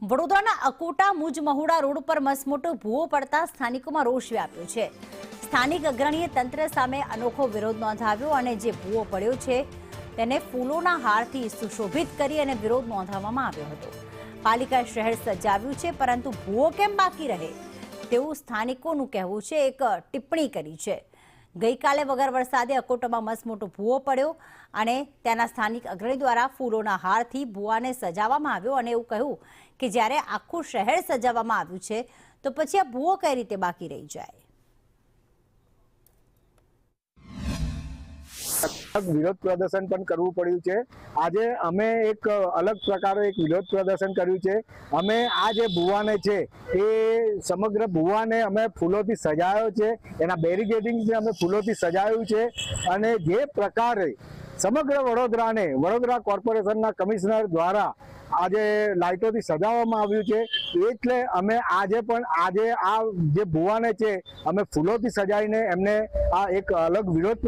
વડોદરાના અકોટા મુજમહુડા રોડ પર મસમોટો ભૂવો પડતા સ્થાનિકોમાં રોષ વ્યાપ્યો છે। સ્થાનિક અગ્રણીએ તંત્ર સામે અનોખો વિરોધ નોંધાવ્યો અને જે ભૂવો પડ્યો છે તેને ફૂલોના હારથી સુશોભિત કરી અને વિરોધ નોંધાવવામાં આવ્યો હતો। પાલિકાએ શહેર સજાવ્યું છે પરંતુ ભૂવો કેમ બાકી રહે તેવું સ્થાનિકોનું કહેવું છે। એક ટિપ્પણી કરી છે। ગઈકાલે વગર વરસાદે અકોટામાં મસમોટો ભૂવો પડ્યો અને તેના સ્થાનિક અગ્રણી દ્વારા ફૂલોના હારથી ભૂવાને સજાવવામાં આવ્યો અને એવું કહ્યું કે જ્યારે આખું શહેર સજાવવામાં આવ્યું છે તો પછી આ ભૂવો કઈ રીતે બાકી રહી જાય। વિરોધ પ્રદર્શન પણ કરવું પડ્યું છે। આજે અમે એક અલગ પ્રકારે એક વિરોધ પ્રદર્શન કર્યું છે। અમે આ જે ભૂવાને છે એ સમગ્ર ભૂવાને અમે ફૂલોથી સજાવ્યો છે, એના બેરિકેડિંગ અમે ફૂલોથી સજાવ્યું છે અને જે પ્રકારે સમગ્ર વડોદરાને વડોદરા કોર્પોરેશનના કમિશનર દ્વારા આજે લાઇટોથી સજાવવામાં આવ્યું છે, એટલે અમે આજે આ જે ભૂવાને છે અમે ફૂલોથી સજાવીને એમને આ એક અલગ વિરોધ